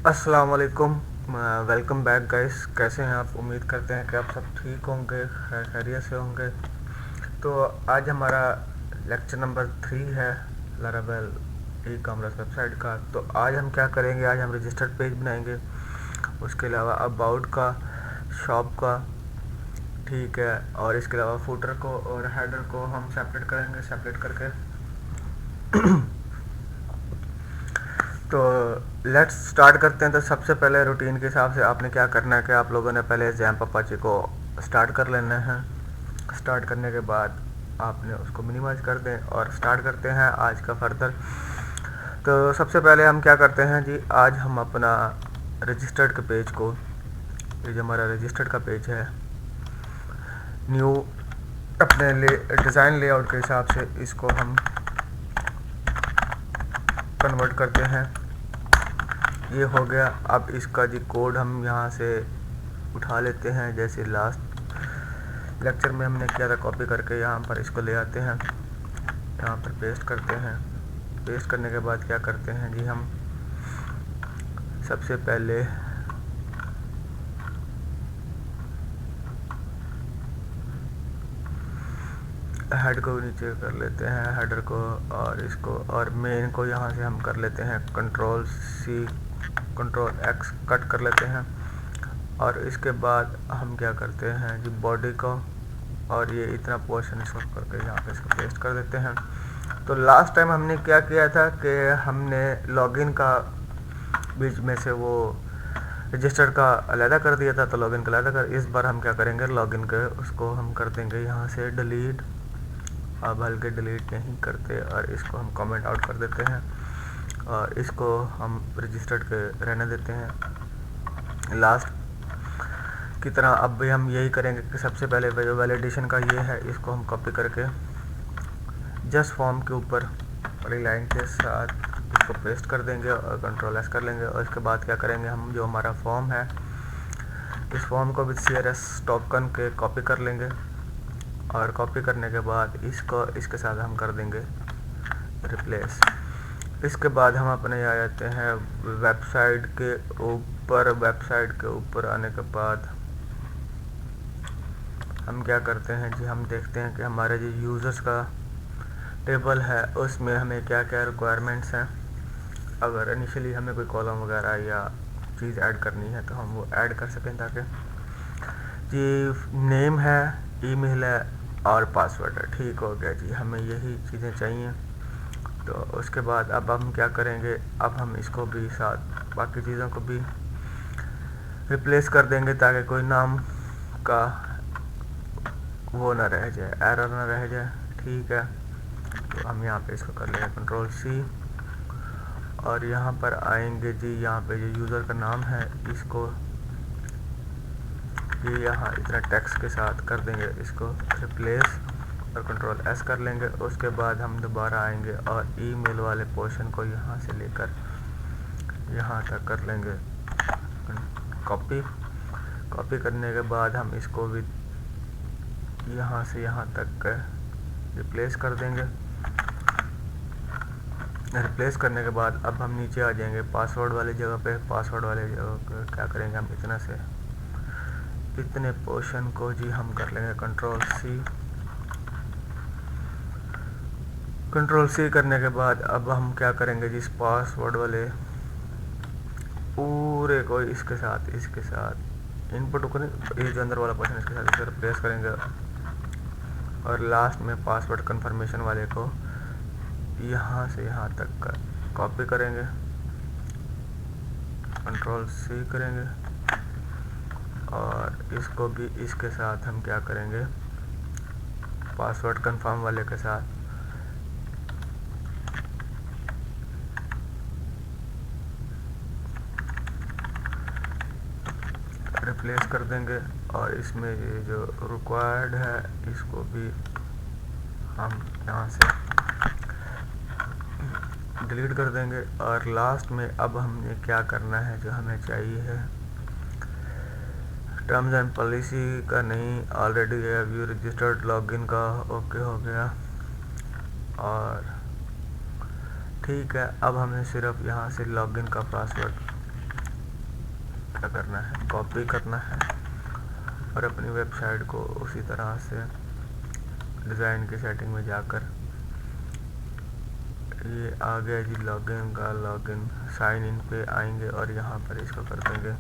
अस्सलाम वालेकुम। Welcome back guys. कैसे हैं आप? उम्मीद करते हैं कि आप सब ठीक होंगे, खैरियत से होंगे। तो आज हमारा लेक्चर नंबर 3 है लारावेल ई कॉमर्स वेबसाइट का। तो आज हम क्या करेंगे, आज हम रजिस्टर्ड पेज बनाएंगे, उसके अलावा अबाउट का, शॉप का, ठीक है, और इसके अलावा फुटर को और हेडर को हम सेपरेट करेंगे, सेपरेट करके तो लेट्स स्टार्ट करते हैं। तो सबसे पहले रूटीन के हिसाब से आपने क्या करना है कि आप लोगों ने पहले जैम्प अपाचे को स्टार्ट कर लेना है। स्टार्ट करने के बाद आपने उसको मिनिमाइज कर दें और स्टार्ट करते हैं आज का फर्दर। तो सबसे पहले हम क्या करते हैं जी, आज हम अपना रजिस्टर्ड के पेज को, ये जो हमारा रजिस्टर्ड का पेज है, न्यू अपने डिज़ाइन लेआउट के हिसाब से इसको हम कन्वर्ट करते हैं। ये हो गया। अब इसका जी कोड हम यहाँ से उठा लेते हैं, जैसे लास्ट लेक्चर में हमने किया था, कॉपी करके यहाँ पर इसको ले आते हैं, यहाँ पर पेस्ट करते हैं। पेस्ट करने के बाद क्या करते हैं जी, हम सबसे पहले हेड को नीचे कर लेते हैं, हेडर को और इसको, और मेन को यहाँ से हम कर लेते हैं control C control X cut कर लेते हैं। और इसके बाद हम क्या करते हैं जी, बॉडी को और ये इतना पोर्शन इसको करके यहाँ पे इसको पेस्ट कर देते हैं। तो लास्ट टाइम हमने क्या किया था कि हमने लॉगिन का बीच में से वो रजिस्टर का अलहदा कर दिया था, तो लॉगिन का अलहदा कर। इस बार हम क्या करेंगे, लॉगिन के उसको हम कर देंगे यहाँ से डिलीट। अब हल्के डिलीट नहीं करते और इसको हम कमेंट आउट कर देते हैं और इसको हम रजिस्टर्ड के रहने देते हैं लास्ट की तरह। अब भी हम यही करेंगे कि सबसे पहले जो वैलिडेशन का ये है, इसको हम कॉपी करके जस्ट फॉर्म के ऊपर बड़ी लाइन के साथ इसको पेस्ट कर देंगे और कंट्रोल एस कर लेंगे। और इसके बाद क्या करेंगे, हम जो हमारा फॉर्म है, इस फॉर्म को भी CRS टोकन के कॉपी कर लेंगे और कॉपी करने के बाद इसको इसके साथ हम कर देंगे रिप्लेस। इसके बाद हम अपने आ जाते हैं वेबसाइट के ऊपर। वेबसाइट के ऊपर आने के बाद हम क्या करते हैं जी, हम देखते हैं कि हमारे जो यूज़र्स का टेबल है उसमें हमें क्या क्या रिक्वायरमेंट्स हैं। अगर इनिशियली हमें कोई कॉलम वगैरह या चीज़ ऐड करनी है तो हम वो ऐड कर सकें, ताकि जी नेम है, ईमेल है और पासवर्ड है। ठीक हो गया जी, हमें यही चीज़ें चाहिए। तो उसके बाद अब हम क्या करेंगे, अब हम इसको भी साथ बाकी चीज़ों को भी रिप्लेस कर देंगे, ताकि कोई नाम का वो ना रह जाए, एरर ना रह जाए। ठीक है, तो हम यहाँ पे इसको कर लेंगे कंट्रोल सी और यहाँ पर आएंगे जी, यहाँ पे जो यूज़र का नाम है इसको ये यहाँ इतना टेक्स्ट के साथ कर देंगे, इसको रिप्लेस और कंट्रोल एस कर लेंगे। उसके बाद हम दोबारा आएंगे और ईमेल वाले पोर्शन को यहाँ से लेकर यहाँ तक कर लेंगे कॉपी। कॉपी करने के बाद हम इसको भी यहाँ से यहाँ तक रिप्लेस कर देंगे। रिप्लेस करने के बाद अब हम नीचे आ जाएंगे पासवर्ड वाली जगह पे। पासवर्ड वाले जगह पे क्या करेंगे, हम इतना से इतने पोर्शन को जी हम कर लेंगे कंट्रोल सी। कंट्रोल सी करने के बाद अब हम क्या करेंगे जी, इस पासवर्ड वाले पूरे को इसके साथ इनपुट को नहीं, ये जो अंदर वाला पोर्शन इसके साथ इसे रिप्लेस करेंगे और लास्ट में पासवर्ड कंफर्मेशन वाले को यहाँ से यहाँ तक कॉपी करेंगे, कंट्रोल सी करेंगे और इसको भी इसके साथ हम क्या करेंगे, पासवर्ड कंफर्म वाले के साथ रिप्लेस कर देंगे। और इसमें ये जो रिक्वायर्ड है इसको भी हम यहाँ से डिलीट कर देंगे। और लास्ट में अब हमने क्या करना है, जो हमें चाहिए है टर्म्स एंड पॉलिसी का नहीं, ऑलरेडी व्यू रजिस्टर्ड लॉगिन का ओके हो गया। और ठीक है, अब हमें सिर्फ यहाँ से लॉगिन का पासवर्ड क्या करना है, कॉपी करना है और अपनी वेबसाइट को उसी तरह से डिज़ाइन की सेटिंग में जाकर, ये आ गया जी लॉगिन का, लॉगिन साइन इन पे आएंगे और यहाँ पर इसको कर देंगे।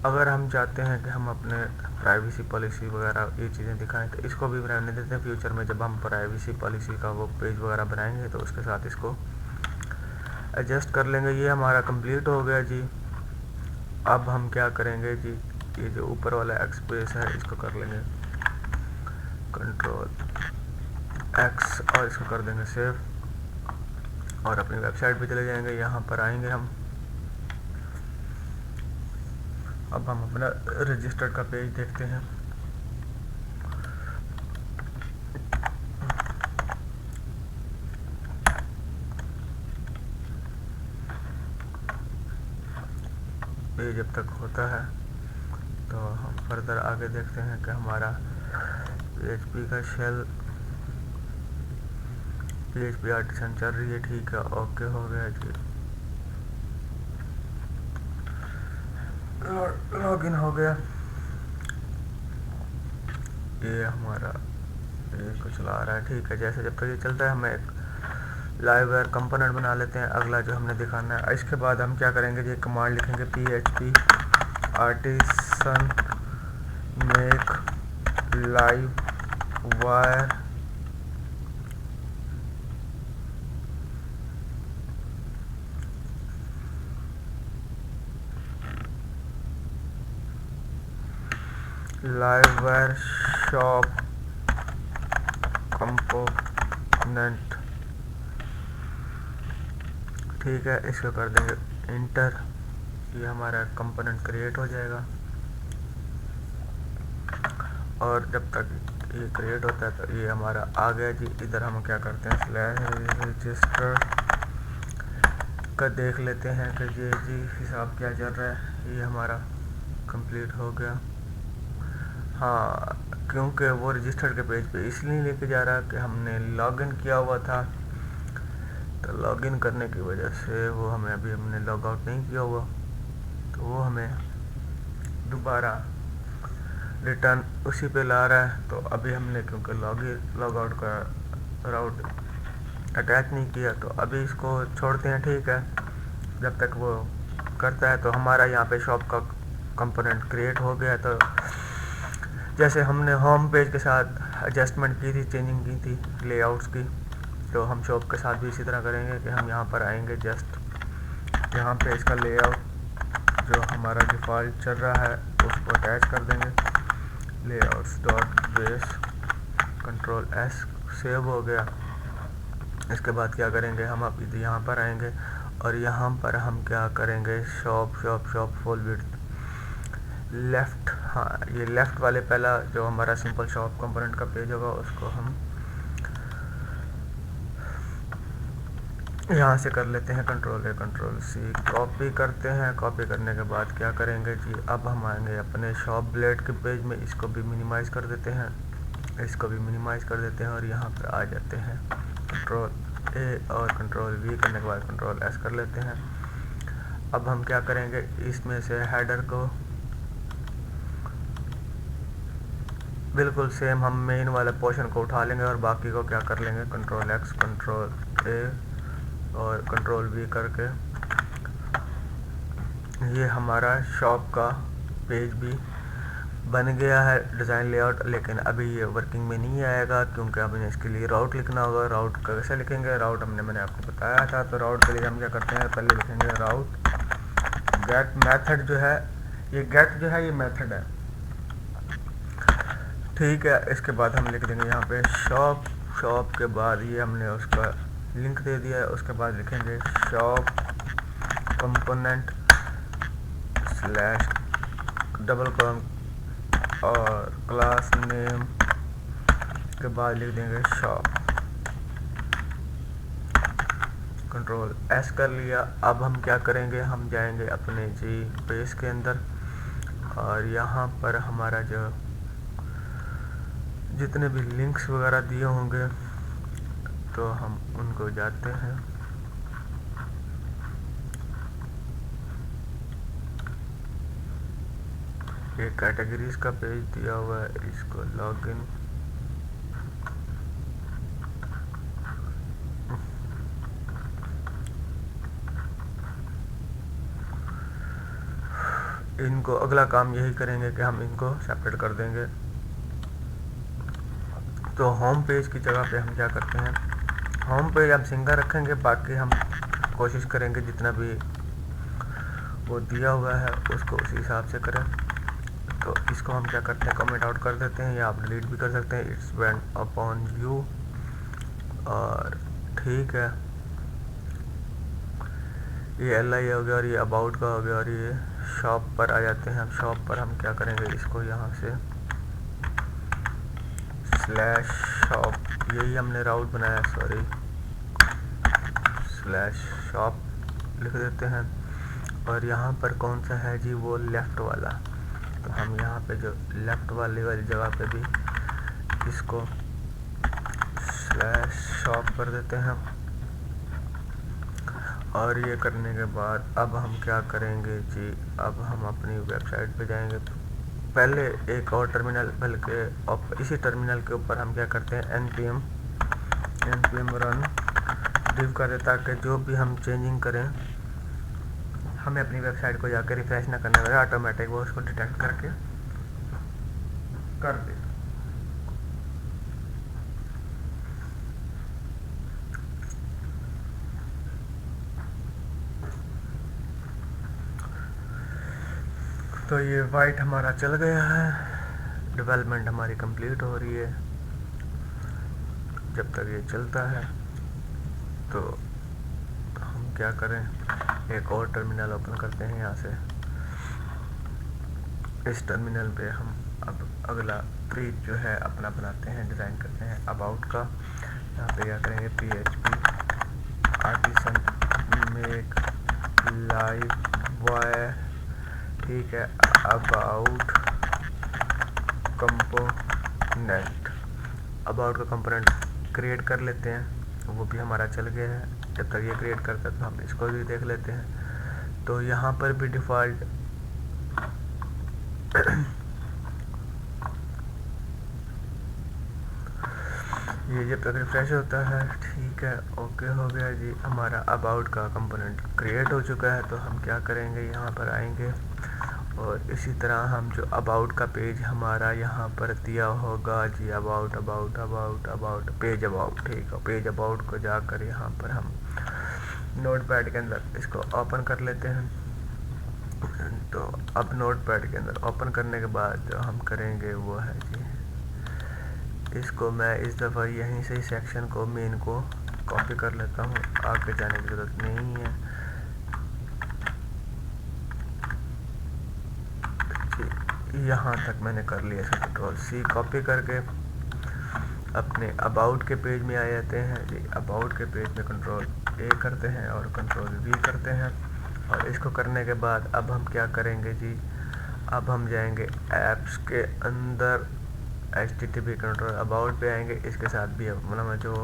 अगर हम चाहते हैं कि हम अपने प्राइवेसी पॉलिसी वगैरह ये चीज़ें दिखाएं तो इसको भी रहने देते हैं। फ्यूचर में जब हम प्राइवेसी पॉलिसी का वो पेज वगैरह बनाएंगे तो उसके साथ इसको एडजस्ट कर लेंगे। ये हमारा कंप्लीट हो गया जी। अब हम क्या करेंगे जी, ये जो ऊपर वाला एक्सप्रेस है इसको कर लेंगे कंट्रोल एक्स और इसको कर देंगे सेव और अपनी वेबसाइट पे चले जाएंगे। यहाँ पर आएंगे हम, अब हम अपना रजिस्टर्ड का पेज देखते हैं। पेज जब तक होता है तो हम फर्दर आगे देखते हैं कि हमारा PHP का शेल, PHP आर्टिसन चल रही है, ठीक है, ओके हो गया जी। लॉगिन हो गया। ये हमारा ये कुछ चला रहा है, ठीक है। जैसे जब तक ये चलता है हमें एक लाइववेयर कंपोनेंट बना लेते हैं, अगला जो हमने दिखाना है। इसके बाद हम क्या करेंगे जी, कमांड लिखेंगे PHP artisan make livewire livewire shop component, ठीक है। इसको कर देंगे इंटर, ये हमारा कंपोनेंट क्रिएट हो जाएगा। और जब तक ये क्रिएट होता है तो ये हमारा आ गया जी। इधर हम क्या करते हैं, स्लैश रजिस्टर का देख लेते हैं कि ये जी हिसाब क्या चल रहा है। ये हमारा कंप्लीट हो गया। हाँ, क्योंकि वो रजिस्टर्ड के पेज पे इसलिए लेके जा रहा है कि हमने लॉगिन किया हुआ था, तो लॉगिन करने की वजह से वो हमें अभी हमने लॉग आउट नहीं किया हुआ, तो वो हमें दोबारा रिटर्न उसी पे ला रहा है। तो अभी हमने क्योंकि लॉग आउट का राउट अटैच नहीं किया तो अभी इसको छोड़ते हैं, ठीक है। जब तक वो करता है तो हमारा यहाँ पे शॉप का कंपोनेंट क्रिएट हो गया। तो जैसे हमने होम पेज के साथ एडजस्टमेंट की थी, चेंजिंग की थी लेआउट्स की, तो हम शॉप के साथ भी इसी तरह करेंगे कि हम यहाँ पर आएंगे, जस्ट यहाँ पे इसका लेआउट जो हमारा डिफ़ॉल्ट चल रहा है उसको अटैच कर देंगे, layouts dot base, control S, save हो गया। इसके बाद क्या करेंगे, हम अब यहाँ पर आएंगे और यहाँ पर हम क्या करेंगे, shop shop shop full width left, हाँ ये लेफ़्ट वाले पहला जो हमारा सिंपल शॉप कंपोनेंट का पेज होगा उसको हम यहाँ से कर लेते हैं control A control C, copy करते हैं। कॉपी करने के बाद क्या करेंगे जी, अब हम आएंगे अपने शॉप ब्लेड के पेज में, इसको भी मिनिमाइज़ कर देते हैं, इसको भी मिनिमाइज़ कर देते हैं और यहाँ पर आ जाते हैं कंट्रोल A और कंट्रोल V करने के बाद कंट्रोल S कर लेते हैं। अब हम क्या करेंगे, इसमें से हेडर को बिल्कुल सेम हम मेन वाले पोर्शन को उठा लेंगे और बाकी को क्या कर लेंगे, कंट्रोल X कंट्रोल A और कंट्रोल V करके ये हमारा शॉप का पेज भी बन गया है, डिज़ाइन लेआउट। लेकिन अभी ये वर्किंग में नहीं आएगा क्योंकि अभी इसके लिए राउट लिखना होगा। राउट कैसे लिखेंगे, राउट मैंने आपको बताया था। तो राउट के लिए हम क्या करते हैं, पहले लिखेंगे राउट गेट मेथड जो है, ये गेट जो है ये मेथड है, ठीक है। इसके बाद हम लिख देंगे यहाँ पे शॉप, शॉप के बाद ये हमने उसका लिंक दे दिया है। उसके बाद लिखेंगे shop component slash double column और क्लास नेम के बाद लिख देंगे शॉप, कंट्रोल S कर लिया। अब हम क्या करेंगे, हम जाएंगे अपने जी पेज के अंदर और यहाँ पर हमारा जो जितने भी लिंक्स वगैरह दिए होंगे तो हम उनको जाते हैं एक कैटेगरीज का पेज दिया हुआ है, इसको लॉगिन इनको अगला काम यही करेंगे कि हम इनको सेपरेट कर देंगे। तो होम पेज की जगह पे हम क्या करते हैं, होम पेज हम सिंगल रखेंगे, बाकी हम कोशिश करेंगे जितना भी वो दिया हुआ है उसको उसी हिसाब से करें। तो इसको हम क्या करते हैं, कमेंट आउट कर देते हैं या आप डिलीट भी कर सकते हैं, इट्स वेंट अपॉन यू। और ठीक है, ये LI हो गया और ये अबाउट का हो गया। और ये शॉप पर आ जाते हैं। हम शॉप पर हम क्या करेंगे, इसको यहाँ से स्लैश शॉप, यही हमने राउट बनाया, सॉरी, स्लैश शॉप लिख देते हैं। और यहाँ पर कौन सा है जी, वो लेफ़्ट वाला। तो हम यहाँ पे जो लेफ़्ट वाली जगह पे भी इसको स्लैश शॉप कर देते हैं। और ये करने के बाद अब हम क्या करेंगे जी, अब हम अपनी वेबसाइट पे जाएंगे। तो पहले एक और टर्मिनल, बल्कि इसी टर्मिनल के ऊपर हम क्या करते हैं, npm रन डिव कर दें, ताकि जो भी हम चेंजिंग करें हमें अपनी वेबसाइट को जाकर रिफ्रेश ना करना पड़े, ऑटोमेटिक वो उसको डिटेक्ट करके कर दे। तो ये वाइट हमारा चल गया है, डेवलपमेंट हमारी कंप्लीट हो रही है। जब तक ये चलता है तो हम क्या करें, एक और टर्मिनल ओपन करते हैं यहाँ से। इस टर्मिनल पे हम अब अगला पेज जो है अपना बनाते हैं, डिज़ाइन करते हैं अबाउट का। यहाँ पे क्या करेंगे, PHP artisan make live wire, ठीक है, अबाउट कंपोनेंट, अबाउट का कंपोनेंट क्रिएट कर लेते हैं। वो भी हमारा चल गया है। जब तक ये क्रिएट करता है तो हम इसको भी देख लेते हैं। तो यहाँ पर भी डिफ़ॉल्ट ये जब तक रिफ्रेश होता है, ठीक है, ओके हो गया जी, हमारा अबाउट का कंपोनेंट क्रिएट हो चुका है। तो हम क्या करेंगे, यहाँ पर आएंगे और इसी तरह हम जो अबाउट का पेज हमारा यहाँ पर दिया होगा जी, about about about about page about, ठीक है, पेज अबाउट को जाकर यहाँ पर हम नोटपैड के अंदर इसको ओपन कर लेते हैं। तो अब नोटपैड के अंदर ओपन करने के बाद जो हम करेंगे वो है जी, इसको मैं इस दफ़ा यहीं से सेक्शन को, मेन को कॉपी कर लेता हूँ, आगे जाने की ज़रूरत नहीं है। यहाँ तक मैंने कर लिया। इसका Ctrl+C कॉपी करके अपने अबाउट के पेज में आ जाते हैं जी। अबाउट के पेज में Ctrl+A करते हैं और Ctrl+V करते हैं। और इसको करने के बाद अब हम क्या करेंगे जी, अब हम जाएंगे ऐप्स के अंदर, HTTP कंट्रोल अबाउट पे आएंगे। इसके साथ भी मतलब जो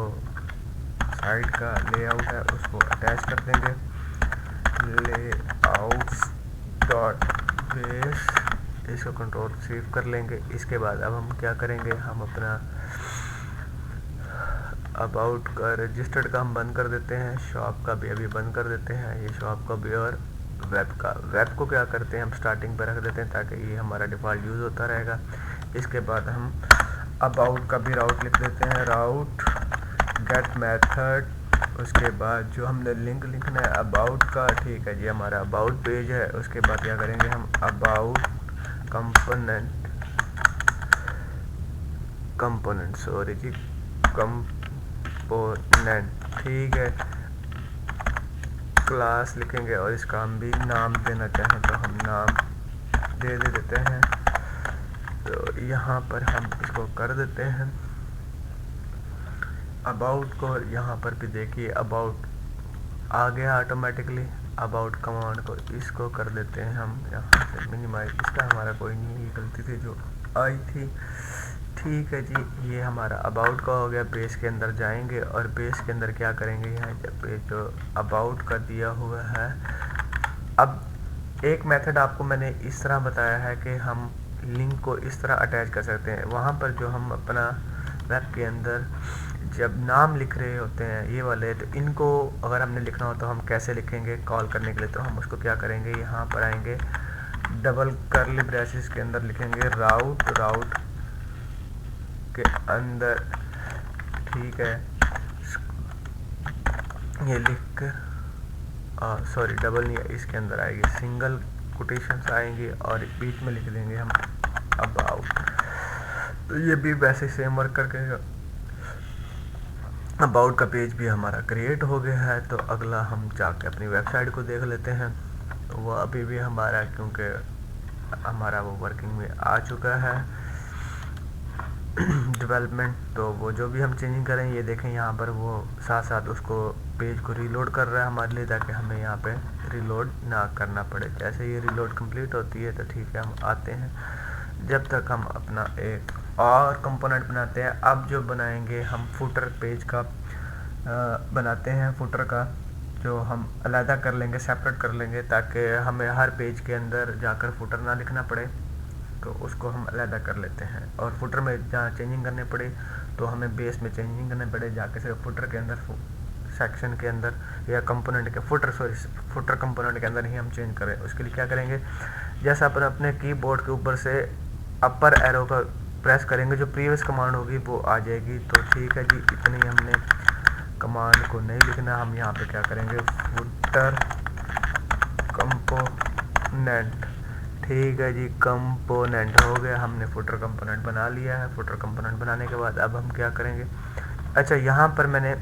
साइट का लेआउट है उसको अटैच कर देंगे, layouts.base, इसको Ctrl+C कर लेंगे। इसके बाद अब हम क्या करेंगे, हम अपना अबाउट का रजिस्टर्ड का हम बंद कर देते हैं, शॉप का भी अभी बंद कर देते हैं, ये शॉप का भी। और वेब को क्या करते हैं, हम स्टार्टिंग पर रख देते हैं ताकि ये हमारा डिफ़ॉल्ट यूज़ होता रहेगा। इसके बाद हम अबाउट का भी राउट लिख देते हैं, राउट गेट मेथड। उसके बाद जो हमने लिंक लिखना है अबाउट का, ठीक है जी, हमारा अबाउट पेज है। उसके बाद क्या करेंगे, हम अबाउट कंपोनेंट सॉरी जी, कंपोनेंट, ठीक है, क्लास लिखेंगे। और इसका हम भी नाम देना चाहें तो हम नाम दे देते हैं। तो यहाँ पर हम इसको कर देते हैं अबाउट को। यहाँ पर भी देखिए अबाउट आ गया ऑटोमेटिकली। अबाउट कमांड को इसको कर देते हैं हम यहाँ से मिनिमाइज, इसका हमारा कोई नहीं, ये गलती थी जो आई थी, ठीक है जी। ये हमारा अबाउट का हो गया। बेस के अंदर जाएंगे और बेस के अंदर क्या करेंगे, यहाँ जब जो अबाउट का दिया हुआ है, अब एक मेथड आपको मैंने इस तरह बताया है कि हम लिंक को इस तरह अटैच कर सकते हैं। वहाँ पर जो हम अपना वेब के अंदर जब नाम लिख रहे होते हैं ये वाले, तो इनको अगर हमने लिखना हो तो हम कैसे लिखेंगे कॉल करने के लिए, तो हम उसको क्या करेंगे, यहाँ पर आएंगे, डबल कर्ली ब्रेसेस के अंदर लिखेंगे राउट के अंदर, ठीक है, ये लिख कर, सॉरी डबल नहीं, इसके अंदर आएगी सिंगल कोटेशंस आएंगी और बीच में लिख देंगे हम अबाउट। तो ये भी वैसे सेम वर्क करके अबाउट का पेज भी हमारा क्रिएट हो गया है। तो अगला हम जाके अपनी वेबसाइट को देख लेते हैं। वो अभी भी हमारा, क्योंकि हमारा वो वर्किंग में आ चुका है डेवलपमेंट, तो वो जो भी हम चेंजिंग करें, ये देखें यहाँ पर वो साथ साथ उसको पेज को रीलोड कर रहा है हमारे लिए, ताकि हमें यहाँ पे रीलोड ना करना पड़े। जैसे ये रीलोड कंप्लीट होती है तो ठीक है, हम आते हैं। जब तक हम अपना एक और कंपोनेंट बनाते हैं। अब जो बनाएंगे हम फुटर पेज का बनाते हैं, फुटर का जो हम अलहदा कर लेंगे, सेपरेट कर लेंगे, ताकि हमें हर पेज के अंदर जाकर फुटर ना लिखना पड़े, तो उसको हम अलहदा कर लेते हैं। और फुटर में जहाँ चेंजिंग करने पड़े तो हमें बेस में चेंजिंग करने पड़े, जाके सिर्फ फुटर के अंदर, सेक्शन के अंदर या कंपोनेंट के फुटर कंपोनेंट के अंदर ही हम चेंज करें। उसके लिए क्या करेंगे, जैसा अपन अपने कीबोर्ड के ऊपर से अपर एरो का प्रेस करेंगे, जो प्रीवियस कमांड होगी वो आ जाएगी। तो ठीक है जी, इतनी हमने कमांड को नहीं लिखना, हम यहाँ पे क्या करेंगे, फुटर कंपोनेंट, ठीक है जी, कंपोनेंट हो गया, हमने फुटर कंपोनेंट बना लिया है। फुटर कंपोनेंट बनाने के बाद अब हम क्या करेंगे, अच्छा यहाँ पर मैंने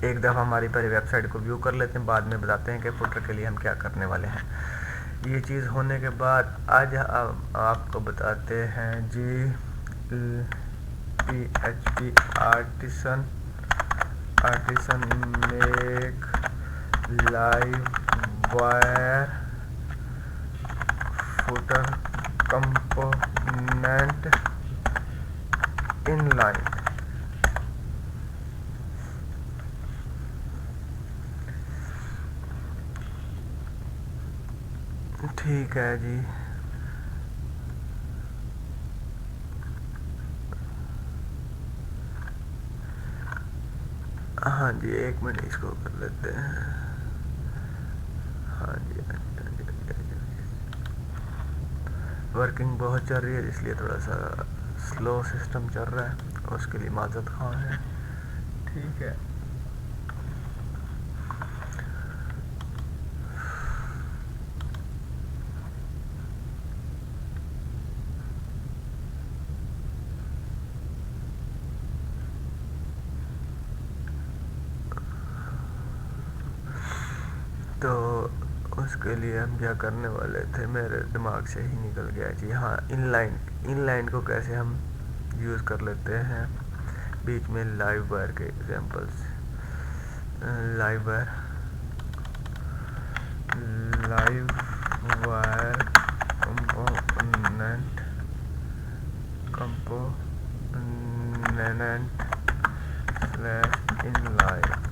एक दफ़ा हमारी पहले वेबसाइट को व्यू कर लेते हैं, बाद में बताते हैं कि फुटर के लिए हम क्या करने वाले हैं। ये चीज़ होने के बाद आज आपको बताते हैं जी PHP artisan make live wire footer component inline. ठीक है जी, हाँ जी, एक मिनट इसको कर लेते हैं। हाँ जी, वर्किंग बहुत चल रही है, इसलिए थोड़ा सा स्लो सिस्टम चल रहा है, उसके लिए माजरत ख़्वाह है। ठीक है, तो उसके लिए हम क्या करने वाले थे, मेरे दिमाग से ही निकल गया जी। हाँ, इनलाइन को कैसे हम यूज़ कर लेते हैं, बीच में लाइव वायर के examples, live wire component slash inline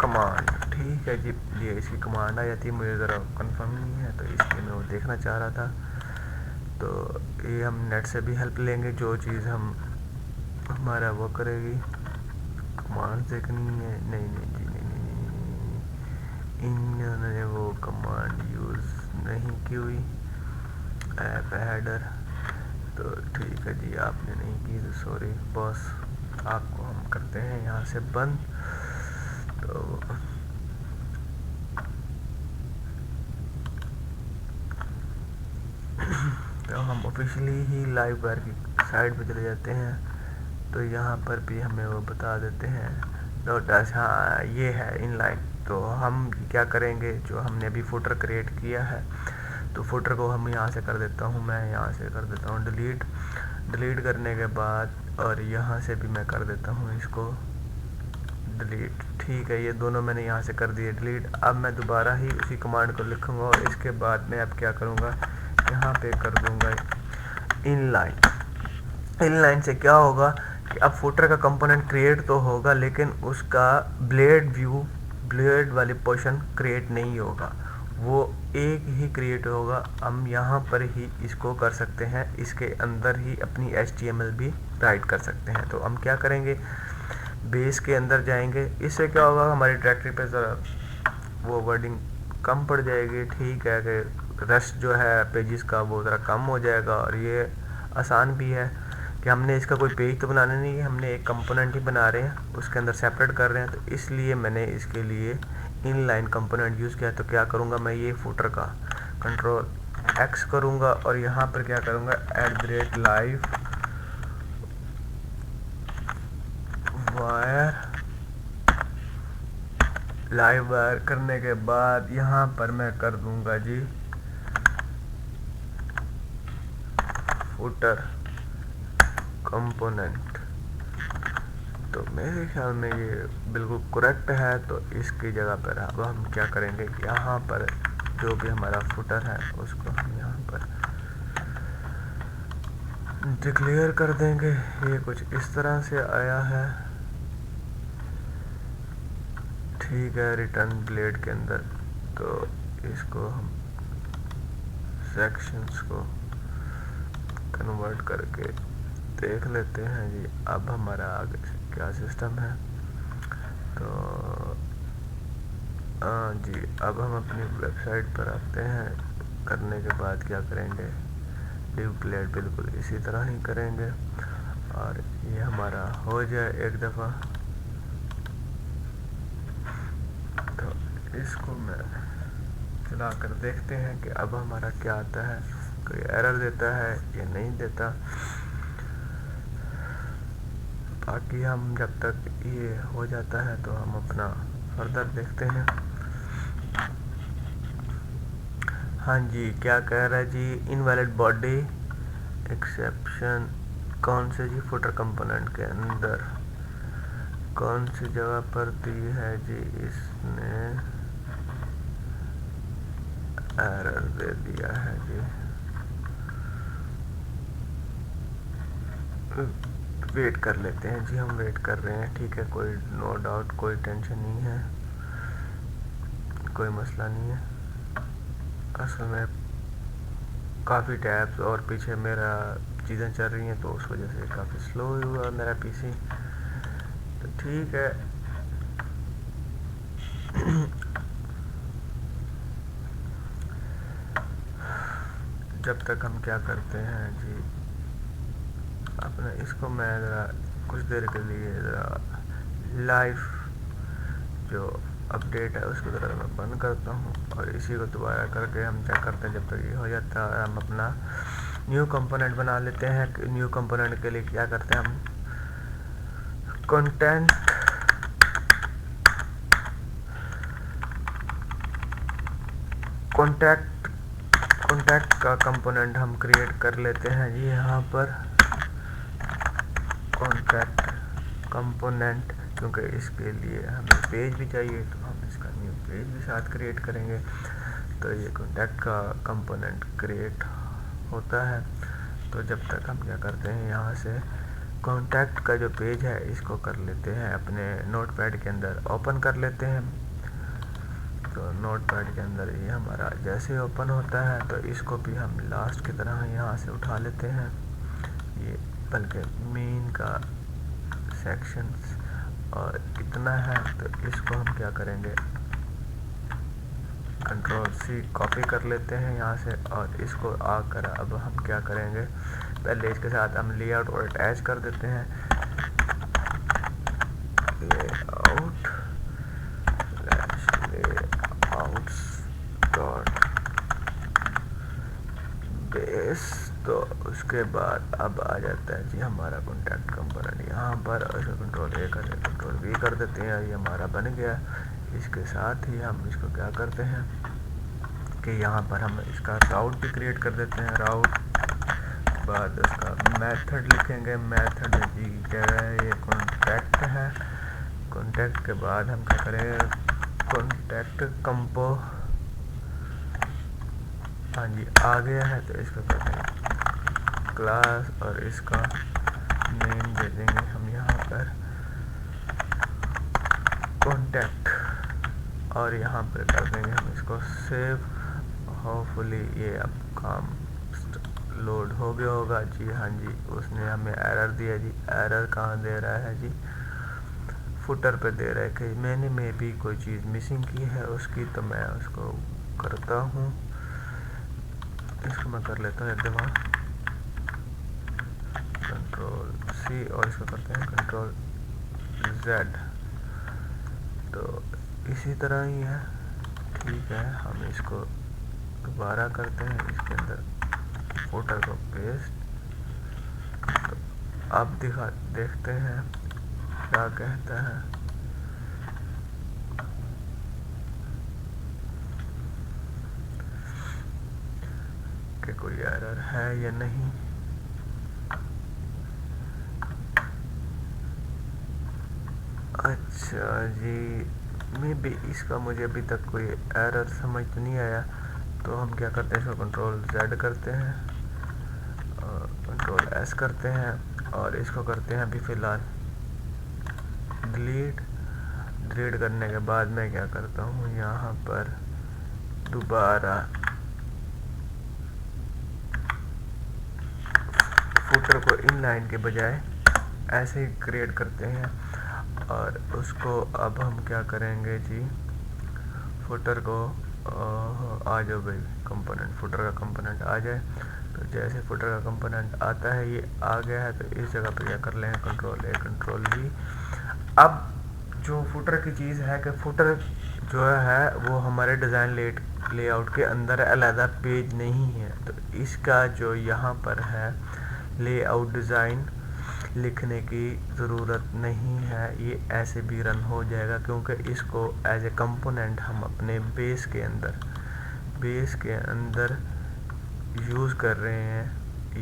command. ठीक है जी, ये इसकी कमांड आ जाती है, मुझे ज़रा कंफर्म नहीं है तो इसलिए मैं वो देखना चाह रहा था। तो ये हम नेट से भी हेल्प लेंगे, जो चीज़ हम हमारा वो करेगी। कमांड देखनी है, नहीं नहीं जी, नहीं, इन्होंने वो कमांड यूज़ नहीं की हुई, ऐप हेडर, तो ठीक है जी, आपने नहीं की तो सॉरी बॉस, आपको हम करते हैं यहाँ से बंद। तो हम ऑफिशियली ही लाइव वायर की साइट पे चले जाते हैं, तो यहाँ पर भी हमें वो बता देते हैं नोटिस, हाँ ये है इनलाइन। तो हम क्या करेंगे, जो हमने अभी फुटर क्रिएट किया है, तो फुटर को हम यहाँ से कर देता हूँ, मैं यहाँ से कर देता हूँ डिलीट करने के बाद, और यहाँ से भी मैं कर देता हूँ इसको डिलीट। ठीक है, ये दोनों मैंने यहाँ से कर दिए डिलीट। अब मैं दोबारा ही उसी कमांड को लिखूँगा, और इसके बाद मैं अब क्या करूँगा, यहाँ पे कर दूँगा इनलाइन से क्या होगा कि अब फुटर का कंपोनेंट क्रिएट तो होगा, लेकिन उसका ब्लेड वाली पोर्शन क्रिएट नहीं होगा, वो एक ही क्रिएट होगा। हम यहाँ पर ही इसको कर सकते हैं, इसके अंदर ही अपनी HTML भी राइट कर सकते हैं। तो हम क्या करेंगे, बेस के अंदर जाएंगे। इससे क्या होगा, हमारी डायरेक्टरी पे ज़रा वो वर्डिंग कम पड़ जाएगी, ठीक है, कि रश जो है पेजेस का वो ज़रा कम हो जाएगा। और ये आसान भी है कि हमने इसका कोई पेज तो बनाना नहीं है, हमने एक कंपोनेंट ही बना रहे हैं, उसके अंदर सेपरेट कर रहे हैं। तो इसलिए मैंने इसके लिए इनलाइन कंपोनेंट यूज़ किया। तो क्या करूँगा मैं, ये फुटर का कंट्रोल X करूँगा और यहाँ पर क्या करूँगा, @live वायर करने के बाद यहाँ पर मैं कर दूँगा जी फुटर कंपोनेंट। तो मेरे ख्याल में ये बिल्कुल करेक्ट है। तो इसकी जगह पर अब हम क्या करेंगे, यहाँ पर जो भी हमारा फुटर है उसको हम यहाँ पर डिक्लेयर कर देंगे। ये कुछ इस तरह से आया है, ठीक है, रिटर्न ब्लेड के अंदर। तो इसको हम सेक्शंस को कन्वर्ट करके देख लेते हैं जी अब हमारा आगे क्या सिस्टम है। तो जी अब हम अपनी वेबसाइट पर आते हैं। करने के बाद क्या करेंगे, डिव ब्लेड बिल्कुल इसी तरह ही करेंगे और ये हमारा हो जाए एक दफ़ा। तो इसको मैं चला कर देखते हैं कि अब हमारा क्या आता है, कोई एरर देता है या नहीं देता। बाकी हम जब तक ये हो जाता है तो हम अपना फर्दर देखते हैं। हाँ जी, क्या कह रहा है जी, इनवैलिड बॉडी एक्सेप्शन कौन से जी, फुटर कंपोनेंट के अंदर कौन सी जगह पर दी है जी, इसने एरर दे दिया है जी। वेट कर लेते हैं जी, हम वेट कर रहे हैं, ठीक है, कोई नो डाउट, कोई टेंशन नहीं है, कोई मसला नहीं है। असल में काफ़ी टैब्स और पीछे मेरा चीज़ें चल रही हैं तो उस वजह से काफ़ी स्लो हुआ मेरा PC। तो ठीक है, जब तक हम क्या करते हैं जी, अपना इसको मैं ज़रा कुछ देर के लिए ज़रा लाइव जो अपडेट है उसको ज़रा मैं बंद करता हूँ और इसी को दोबारा करके हम चेक करते हैं। जब तक ये हो जाता है हम अपना न्यू कंपोनेंट बना लेते हैं। न्यू कंपोनेंट के लिए क्या करते हैं, हम कॉन्टैक्ट का कंपोनेंट हम क्रिएट कर लेते हैं जी। यहाँ पर कॉन्टैक्ट कंपोनेंट, क्योंकि इसके लिए हमें पेज भी चाहिए तो हम इसका न्यू पेज भी साथ क्रिएट करेंगे। तो ये कॉन्टैक्ट का कंपोनेंट क्रिएट होता है। तो जब तक हम क्या करते हैं, यहाँ से कॉन्टैक्ट का जो पेज है इसको कर लेते हैं, अपने नोटपैड के अंदर ओपन कर लेते हैं। तो नोटपैड के अंदर ये हमारा जैसे ओपन होता है तो इसको भी हम लास्ट की तरह यहाँ से उठा लेते हैं, ये बल्कि मेन का सेक्शंस और इतना है। तो इसको हम क्या करेंगे, Ctrl+C कॉपी कर लेते हैं यहाँ से और इसको आकर अब हम क्या करेंगे, पहले इसके साथ हम लेआउट और अटैच कर देते हैं। Layout dot base. तो उसके बाद अब आ जाता है जी हमारा कॉन्टैक्ट कंपोनेंट यहाँ पर, Ctrl+A करके Ctrl+V कर देते हैं, ये हमारा बन गया। इसके साथ ही हम इसको क्या करते हैं कि यहाँ पर हम इसका राउट भी क्रिएट कर देते हैं। राउट बाद उसका मेथड लिखेंगे, मेथड में जी क्या है, ये कॉन्टैक्ट है। कॉन्टैक्ट के बाद हम क्या करेंगे, कॉन्टैक्ट कंपो, हाँ जी आ गया है। तो इसको कहते हैं क्लास और इसका नेम दे देंगे हम यहाँ पर कॉन्टैक्ट। اور یہاں پہ کر دیں گے ہم اس کو سیو. ہوپ فلی یہ اب کام لوڈ ہو گیا ہوگا. جی ہاں جی اس نے ہمیں ایرر دیا جی. ایرر کہاں دے رہا ہے جی؟ فوٹر پہ دے رہا ہے کہ میں نے بھی کوئی چیز مسنگ کی ہے اس کی. تو میں اس کو کرتا ہوں, اس کو میں کر لیتا ہوں ایک دفعہ کنٹرول سی اور اس کو کرتے ہیں کنٹرول زیڈ. تو اسی طرح ہی ہے. ٹھیک ہے ہم اس کو دوبارہ کرتے ہیں اس کے اندر فوٹر کو پیسٹ. تو اب دیکھتے ہیں کیا کہتا ہے. کہ کوئی ایرر ہے یا نہیں. اچھا جی میں بھی اس کا مجھے ابھی تک کوئی ایرر سمجھ تو نہیں آیا. تو ہم کیا کرتے ہیں اس کو کنٹرول زیڈ کرتے ہیں اور کنٹرول ایس کرتے ہیں اور اس کو کرتے ہیں ابھی فی الحال ڈیلیٹ. ڈیلیٹ کرنے کے بعد میں کیا کرتا ہوں یہاں پر دوبارہ فوٹر کو ان لائن کے بجائے ایسے ہی کریٹ کرتے ہیں. اور اس کو اب ہم کیا کریں گے جی, فوٹر کو آ جاؤ بھائی کمپوننٹ, فوٹر کا کمپوننٹ آ جائے. تو جیسے فوٹر کا کمپوننٹ آتا ہے یہ آ گیا ہے تو اس جگہ پہ کیا کر لیں گے کنٹرول اے کنٹرول وی. اب جو فوٹر کی چیز ہے کہ فوٹر جو ہے وہ ہمارے ڈیزائن لے آؤٹ کے اندر علیحدہ پیج نہیں ہے. تو اس کا جو یہاں پر ہے لے آؤٹ ڈیزائن لکھنے کی ضرورت نہیں ہے. یہ ایسے بھی رن ہو جائے گا کیونکہ اس کو ایز اے کمپوننٹ ہم اپنے بیس کے اندر یوز کر رہے ہیں.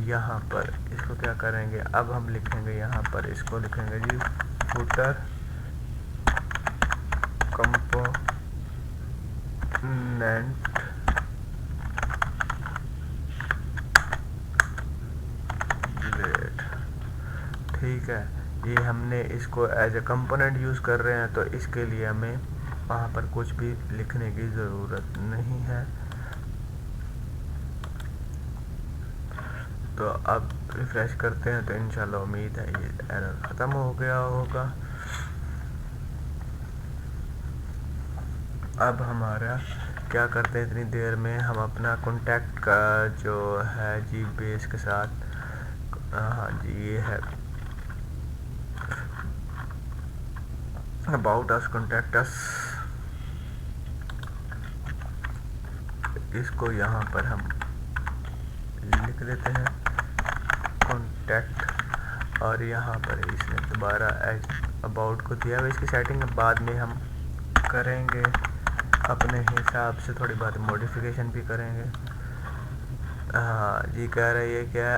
یہاں پر اس کو کیا کریں گے اب ہم لکھیں گے یہاں پر اس کو لکھیں گے جی فوٹر کمپوننٹ ٹھیک ہے. یہ ہم نے اس کو ایز اے کمپوننٹ یوز کر رہے ہیں تو اس کے لیے ہمیں وہاں پر کچھ بھی لکھنے کی ضرورت نہیں ہے. تو اب ریفریش کرتے ہیں تو انشاءاللہ امید ہے یہ ایرر ختم ہو گیا ہوگا. اب ہمارا کیا کرتے ہیں اتنی دیر میں ہم اپنا کانٹیکٹ کا جو ہے جی بیس کے ساتھ, ہاں جی یہ ہے اباؤٹ اس کانٹیکٹ اس, اس کو یہاں پر ہم لکھ دیتے ہیں کانٹیکٹ. اور یہاں پر اس نے دوبارہ اباؤٹ کو دیا ہوا. اس کی سیٹنگ بعد میں ہم کریں گے اپنے حساب سے, تھوڑی بہت موڈیفیکیشن بھی کریں گے. ہاں جی کہہ رہے یہ کیا ہے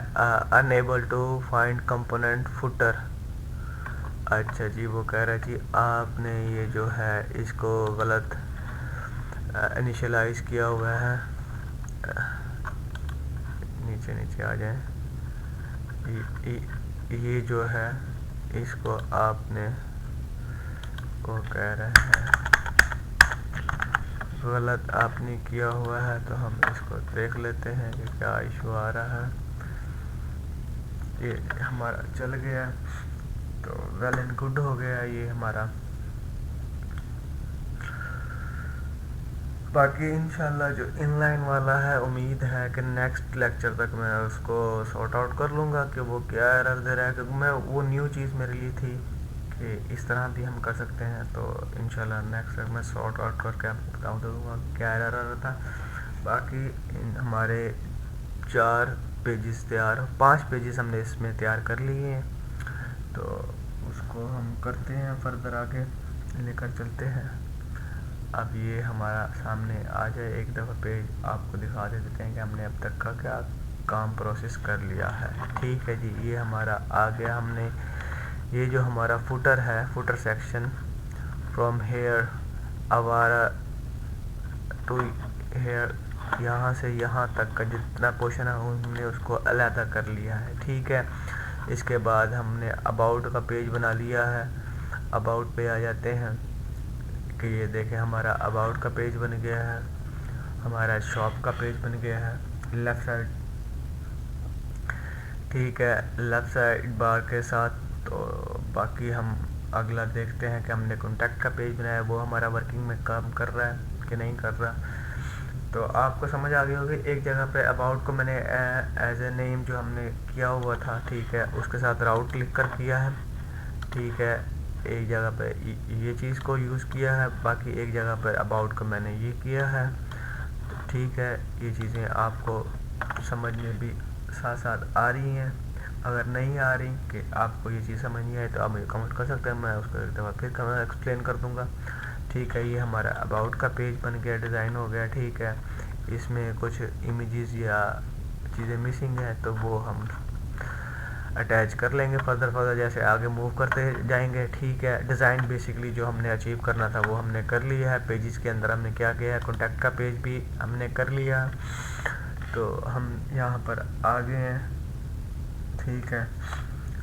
enable to find component footer. اچھا جی وہ کہہ رہا ہے جی آپ نے یہ جو ہے اس کو غلط انیشلائز کیا ہوا ہے. نیچے آ جائیں. یہ جو ہے اس کو آپ نے وہ کہہ رہے ہیں غلط آپ نے کیا ہوا ہے. تو ہم اس کو دیکھ لیتے ہیں کہ کیا ایشو آ رہا ہے. یہ ہمارا چل گیا تو ویل اینڈ گڈ ہو گیا یہ ہمارا. باقی انشاءاللہ جو ان لائن والا ہے امید ہے کہ نیکسٹ لیکچر تک میں اس کو سارٹ آؤٹ کر لوں گا کہ وہ کیا ایرر دے رہا ہے, کیونکہ میں وہ نیو چیز میرے لیے تھی کہ اس طرح بھی ہم کر سکتے ہیں. تو انشاءاللہ نیکسٹ تک میں سارٹ آؤٹ کر کے آپ کو بتاؤں دوں گا کیا ایرر آ رہا تھا. باقی ہمارے 5 پیجز ہم نے اس میں تیار کر لیے ہیں. تو اس کو ہم کرتے ہیں فردر آگے لے کر چلتے ہیں. اب یہ ہمارا سامنے آ جائے ایک دفعہ پیج آپ کو دکھا دیتے ہیں کہ ہم نے اب تک کا کیا کام پروسیس کر لیا ہے. ٹھیک ہے جی یہ ہمارا آ گیا. ہم نے یہ جو ہمارا فوٹر ہے فوٹر سیکشن فرام ہیئر اوارا ٹو ہیئر, یہاں سے یہاں تک کا جتنا پورشن ہے ہم نے اس کو علیحدہ کر لیا ہے. ٹھیک ہے. اس کے بعد ہم نے اباؤٹ کا پیج بنا لیا ہے. اباؤٹ پہ آ جاتے ہیں کہ ये देखें हमारा अबाउट का पेज बन गया है, हमारा शॉप का पेज बन गया है लेफ़्ट साइड। ठीक है, लेफ़्ट साइड बार के साथ। तो बाकी हम अगला देखते हैं कि हमने कॉन्टैक्ट का पेज बनाया, वो हमारा वर्किंग में काम कर रहा है कि नहीं कर रहा। तो आपको समझ आ गई होगी, एक जगह पे अबाउट को मैंने एज ए नेम जो हमने किया हुआ था, ठीक है, उसके साथ राउट क्लिक कर किया है। ठीक है, एक जगह पे ये चीज़ को यूज़ किया है, बाकी एक जगह पर अबाउट को मैंने ये किया है। तो ठीक है, ये चीज़ें आपको समझ में भी साथ साथ आ रही हैं। अगर नहीं आ रही कि आपको ये चीज़ समझ नहीं आई तो आप मुझे कमेंट कर सकते हैं, मैं उसको एक दफ़ा फिर एक्सप्लेन कर दूँगा। ठीक है, ये हमारा अबाउट का पेज बन गया, डिज़ाइन हो गया। ठीक है, इसमें कुछ इमेजेस या चीज़ें मिसिंग हैं तो वो हम अटैच कर लेंगे फर्दर जैसे आगे मूव करते जाएंगे। ठीक है, डिज़ाइन बेसिकली जो हमने अचीव करना था वो हमने कर लिया है। पेजेस के अंदर हमने क्या किया है, कॉन्टैक्ट का पेज भी हमने कर लिया, तो हम यहाँ पर आ गए हैं। ठीक है,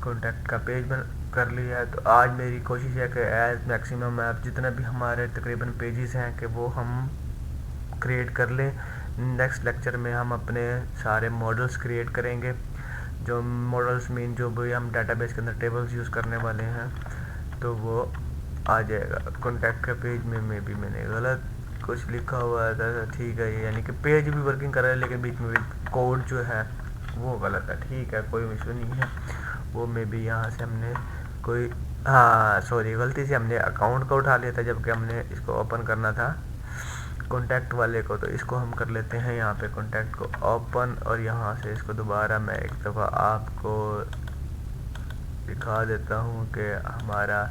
कॉन्टैक्ट का पेज बन कर लिया है। तो आज मेरी कोशिश है कि एज मैक्सिमम आप जितने भी हमारे तकरीबन पेजेस हैं कि वो हम क्रिएट कर लें। नेक्स्ट लेक्चर में हम अपने सारे मॉडल्स क्रिएट करेंगे, जो मॉडल्स मीन जो भी हम डेटाबेस के अंदर टेबल्स यूज़ करने वाले हैं, तो वो आ जाएगा। कॉन्टैक्ट के पेज में भी मैंने गलत कुछ लिखा हुआ था। ठीक है, यानी कि पेज भी वर्किंग कर रहा है लेकिन बीच में कोड जो है वो गलत है। ठीक है, कोई इशू नहीं है, वो में भी यहाँ से हमने कोई सॉरी गलती से हमने अकाउंट को उठा लिया था जबकि हमने इसको ओपन करना था कॉन्टैक्ट वाले को। तो इसको हम कर लेते हैं यहाँ पे कॉन्टैक्ट को ओपन, और यहाँ से इसको दोबारा मैं एक दफ़ा आपको दिखा देता हूँ कि हमारा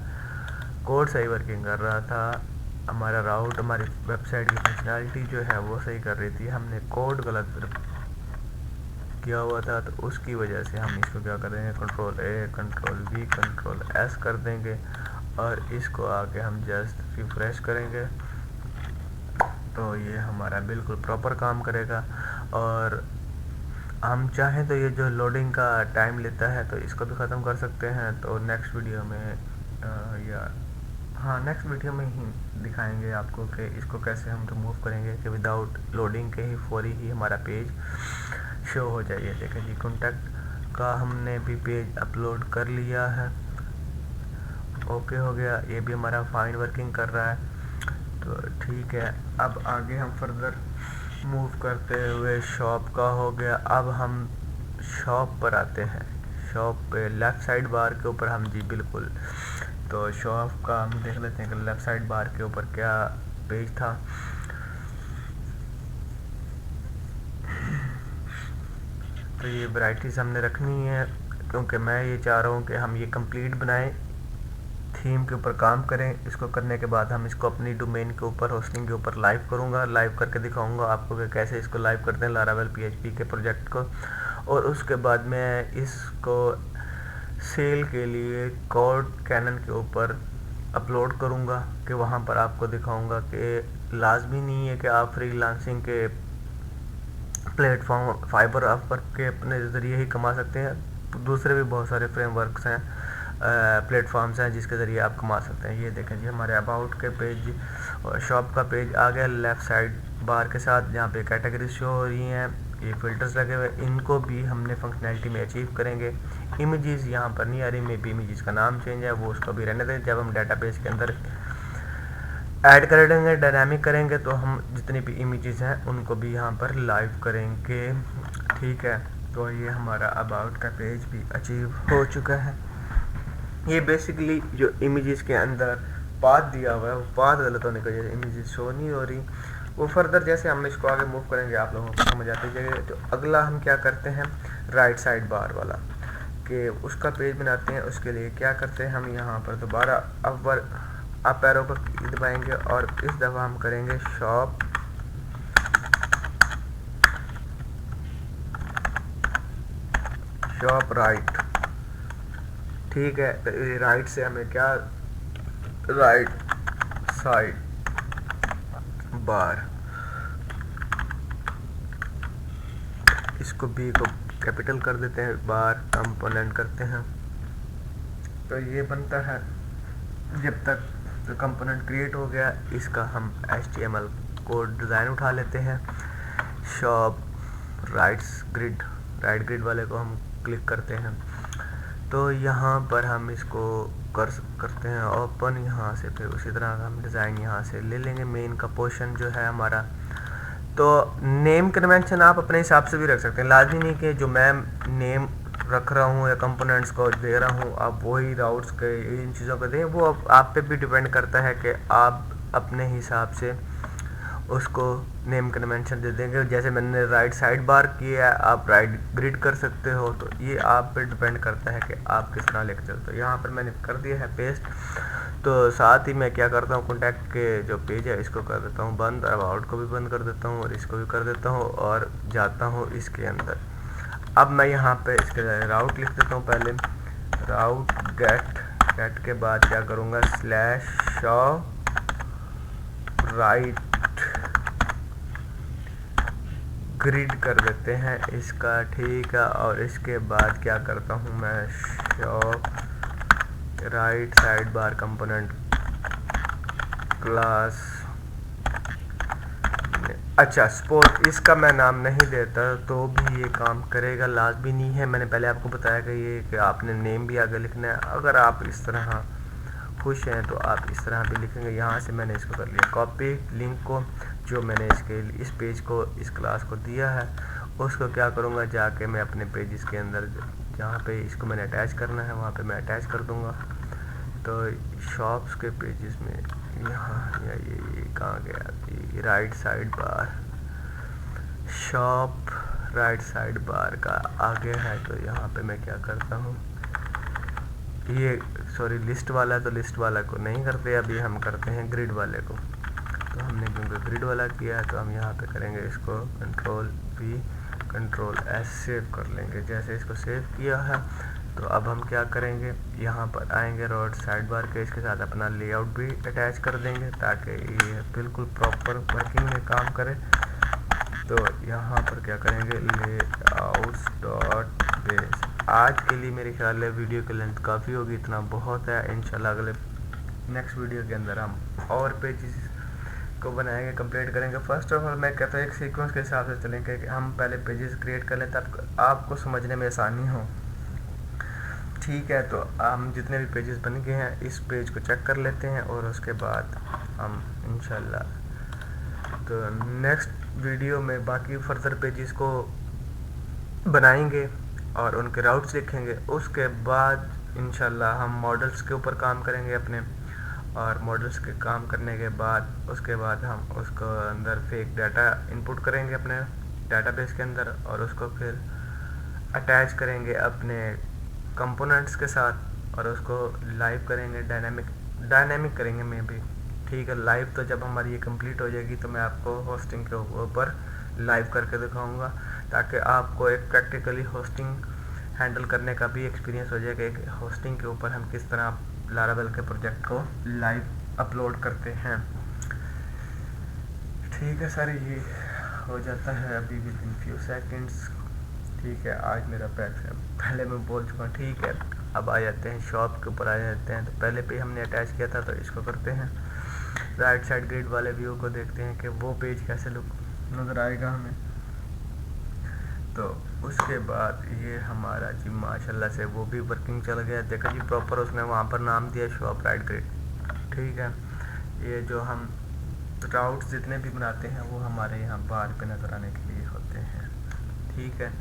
कोड सही वर्किंग कर रहा था, हमारा राउट हमारी वेबसाइट की फंक्शनैलिटी जो है वो सही कर रही थी, हमने कोड गलत किया हुआ था। तो उसकी वजह से हम इसको क्या कर देंगे, control A control we control S कर देंगे, और इसको आके हम जस्ट रिफ्रेश करेंगे तो ये हमारा बिल्कुल प्रॉपर काम करेगा। और हम चाहें तो ये जो लोडिंग का टाइम लेता है तो इसको भी ख़त्म कर सकते हैं। तो नेक्स्ट वीडियो में नेक्स्ट वीडियो में ही दिखाएंगे आपको कि इसको कैसे हम रिमूव करेंगे कि विदाउट लोडिंग के ही फौरी ही हमारा पेज शो हो जाइए। देखें जी, कॉन्टैक्ट का हमने भी पेज अपलोड कर लिया है, ओके हो गया, ये भी हमारा फाइन वर्किंग कर रहा है। तो ठीक है, अब आगे हम फर्दर मूव करते हुए शॉप का हो गया। अब हम शॉप पर आते हैं, शॉप पे लेफ़्ट साइड बार के ऊपर हम जी बिल्कुल, तो शॉप का हम देख लेते हैं कि लेफ़्ट साइड बार के ऊपर क्या पेज था। तो ये वैराइटीज़ हमने रखनी है क्योंकि मैं ये चाह रहा हूँ कि हम ये कंप्लीट बनाएं, थीम के ऊपर काम करें। इसको करने के बाद हम इसको अपनी डोमेन के ऊपर होस्टिंग के ऊपर लाइव करूँगा, लाइव करके दिखाऊँगा आपको कि कैसे इसको लाइव करते हैं लारावेल PHP के प्रोजेक्ट को। और उसके बाद मैं इसको सेल के लिए कोड कैनन के ऊपर अपलोड करूँगा कि वहाँ पर आपको दिखाऊँगा कि लाजमी नहीं है कि आप फ्रीलांसिंग के प्लेटफॉर्म फाइबर अपवर्क के अपने ज़रिए ही कमा सकते हैं। दूसरे भी बहुत सारे फ्रेमवर्क्स हैं, प्लेटफॉर्म्स हैं जिसके ज़रिए आप कमा सकते हैं। ये देखें जी, हमारे अबाउट के पेज और शॉप का पेज आ गया लेफ़्ट साइड बार के साथ, जहाँ पे कैटेगरीज शो हो रही हैं, ये फ़िल्टर्स लगे हुए, इनको भी हमने फंक्शनैलिटी में अचीव करेंगे। इमेजेस यहाँ पर नहीं आ रही, मे बी इमेजेस का नाम चेंज है, वो उसको भी रहने दें। जब हम डाटाबेस के अंदर ऐड कर देंगे, डायनामिक करेंगे, तो हम जितनी भी इमेजेस हैं उनको भी यहाँ पर लाइव करेंगे। ठीक है, तो ये हमारा अबाउट का पेज भी अचीव हो चुका है। ये बेसिकली जो इमेजेस के अंदर पाथ दिया हुआ है वो पाथ गलत होने की वजह से इमेजेस शो नहीं हो रही। वो फर्दर जैसे हम इसको आगे मूव करेंगे आप लोगों को समझ आती जाएगी। तो अगला हम क्या करते हैं, राइट साइड बार वाला कि उसका पेज बनाते हैं। उसके लिए क्या करते हैं, हम यहाँ पर दोबारा अप एरो पर दबाएंगे और इस दफ़ा हम करेंगे शॉप राइट। ठीक है, तो राइट से हमें क्या, राइट साइड बार, इसको बी को कैपिटल कर देते हैं, बार कंपोनेंट करते हैं। तो ये बनता है जब तक तो कंपोनेंट क्रिएट हो गया। इसका हम HTML कोड डिज़ाइन उठा लेते हैं। शॉप राइट ग्रिड वाले को हम क्लिक करते हैं। तो यहाँ पर हम इसको करते हैं ओपन। यहाँ से फिर उसी तरह हम डिज़ाइन यहाँ से ले लेंगे। मेन का पोर्शन जो है हमारा, तो नेम कन्वेंशन आप अपने हिसाब से भी रख सकते हैं। लाजमी नहीं कि जो मैं नेम रख रहा हूँ या कंपोनेंट्स को दे रहा हूँ आप वही राउट्स के इन चीज़ों को दें। वो आप पे भी डिपेंड करता है कि आप अपने हिसाब से उसको नेम कन्वेंशन दे देंगे। जैसे मैंने राइट साइड बार किया है, आप राइट ग्रिड कर सकते हो। तो ये आप पे डिपेंड करता है कि आप किस तरह लेकर चलते हो। यहाँ पर मैंने कर दिया है पेस्ट। तो साथ ही मैं क्या करता हूँ, कॉन्टैक्ट के जो पेज है इसको कर देता हूँ बंद, अबाउट को भी बंद कर देता हूँ और इसको भी कर देता हूँ और जाता हूँ इसके अंदर। अब मैं यहाँ पे इसके राउट लिख देता हूँ। पहले राउट गेट के बाद क्या करूँगा, /shop राइट ग्रिड कर देते हैं इसका, ठीक है। और इसके बाद क्या करता हूँ मैं, shop right side bar component class, अच्छा स्पोर्ट, इसका मैं नाम नहीं देता तो भी ये काम करेगा, लाजमी नहीं है। मैंने पहले आपको बताया कि ये कि आपने नेम भी आगे लिखना है। अगर आप इस तरह खुश हैं तो आप इस तरह भी लिखेंगे। यहाँ से मैंने इसको कर लिया कॉपी, लिंक को जो मैंने इस पेज को इस क्लास को दिया है उसको क्या करूँगा, जाके मैं अपने पेजेस के अंदर जहाँ पे इसको मैंने अटैच करना है वहाँ पे मैं अटैच कर दूँगा। तो शॉप्स के पेजेस में यहाँ या ये कहाँ गया, ये right side bar, shop right side bar का आगे है। तो यहाँ पे मैं क्या करता हूँ, ये सॉरी लिस्ट वाला है तो लिस्ट वाला को नहीं करते, अभी हम करते हैं ग्रिड वाले को। तो हमने क्योंकि ग्रिड वाला किया है तो हम यहाँ पे करेंगे इसको Ctrl+V Ctrl+S सेव कर लेंगे। जैसे इसको सेव किया है तो अब हम क्या करेंगे, यहाँ पर आएंगे रोड साइड बार के, इसके साथ अपना लेआउट भी अटैच कर देंगे ताकि ये बिल्कुल प्रॉपर वर्किंग में काम करे। तो यहाँ पर क्या करेंगे, लेआउट्स डॉट बेस। आज के लिए मेरे ख्याल है वीडियो की लेंथ काफ़ी होगी, इतना बहुत है। इंशाल्लाह अगले नेक्स्ट वीडियो के अंदर हम और पेजेस को बनाएंगे, कंप्लीट करेंगे। फर्स्ट ऑफ ऑल मैं कहता हूँ एक सीक्वेंस के हिसाब से चलेंगे कि हम पहले पेजेस क्रिएट कर लें तब आपको समझने में आसानी हो, ठीक है। तो हम जितने भी पेजेस बन गए हैं इस पेज को चेक कर लेते हैं और उसके बाद हम इंशाल्लाह तो नेक्स्ट वीडियो में बाकी फर्दर पेजेस को बनाएंगे और उनके राउट्स लिखेंगे। उसके बाद इंशाल्लाह हम मॉडल्स के ऊपर काम करेंगे अपने, और मॉडल्स के काम करने के बाद उसके बाद हम उसको अंदर फेक डाटा इनपुट करेंगे अपने डाटाबेस के अंदर और उसको फिर अटैच करेंगे अपने कंपोनेंट्स के साथ और उसको लाइव करेंगे, डायनामिक करेंगे मैं भी, ठीक है। लाइव तो जब हमारी ये कंप्लीट हो जाएगी तो मैं आपको होस्टिंग के ऊपर लाइव करके दिखाऊंगा ताकि आपको एक प्रैक्टिकली होस्टिंग हैंडल करने का भी एक्सपीरियंस हो जाएगा। एक होस्टिंग के ऊपर हम किस तरह लारावेल के प्रोजेक्ट को लाइव अपलोड करते हैं, ठीक है सर। ये हो जाता है अभी विद इन फ्यू सेकेंड्स, ठीक है। आज मेरा पहले मैं बोल चुका हूँ, ठीक है। अब आ जाते हैं शॉप के ऊपर आ जाते हैं। तो पहले पे हमने अटैच किया था तो इसको करते हैं राइट साइड ग्रिड वाले व्यू को, देखते हैं कि वो पेज कैसे लुक नज़र आएगा हमें। तो उसके बाद ये हमारा जी माशाल्लाह से वो भी वर्किंग चल गया, देखा जी प्रॉपर उसने वहाँ पर नाम दिया शॉप राइट ग्रिड, ठीक है। ये जो हम राउट्स जितने भी बनाते हैं वो हमारे यहाँ बार पे नज़र आने के लिए होते हैं, ठीक है।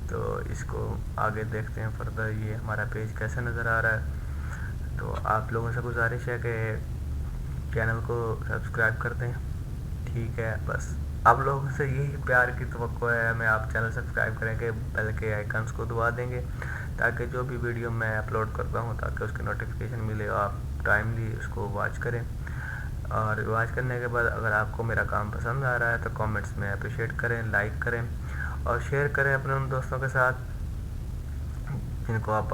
तो इसको आगे देखते हैं फर्दर ये हमारा पेज कैसा नज़र आ रहा है। तो आप लोगों से गुजारिश है कि चैनल को सब्सक्राइब कर दें, ठीक है। बस आप लोगों से यही प्यार की तवक्को है हमें, आप चैनल सब्सक्राइब करेंगे, बेल के आइकन्स को दबा देंगे ताकि जो भी वीडियो मैं अपलोड करता हूँ ताकि उसकी नोटिफिकेशन मिले और आप टाइमली उसको वॉच करें। और वॉच करने के बाद अगर आपको मेरा काम पसंद आ रहा है तो कमेंट्स में अप्रिशिएट करें, लाइक करें और शेयर करें अपने उन दोस्तों के साथ जिनको आप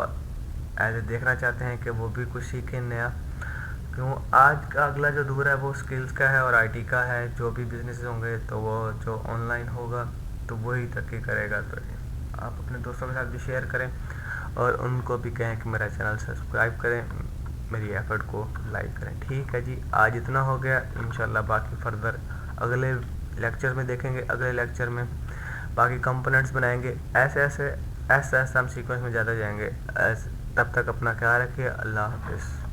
ऐसे देखना चाहते हैं कि वो भी कुछ सीखें नया। क्यों आज का अगला जो दौर है वो स्किल्स का है और आईटी का है। जो भी बिजनेस होंगे तो वो जो ऑनलाइन होगा तो वही तरक्की करेगा। तो आप अपने दोस्तों के साथ भी शेयर करें और उनको भी कहें कि मेरा चैनल सब्सक्राइब करें। میری ایفرٹ کو لائک کریں. ٹھیک ہے جی, آج اتنا ہو گیا. انشاءاللہ باقی فردر اگلے لیکچر میں دیکھیں گے. اگلے لیکچر میں باقی کمپوننٹس بنائیں گے. ایسے ہم سیکوینس میں جاتے جائیں گے. تب تک اپنا خیال رکھیے. اللہ حافظ.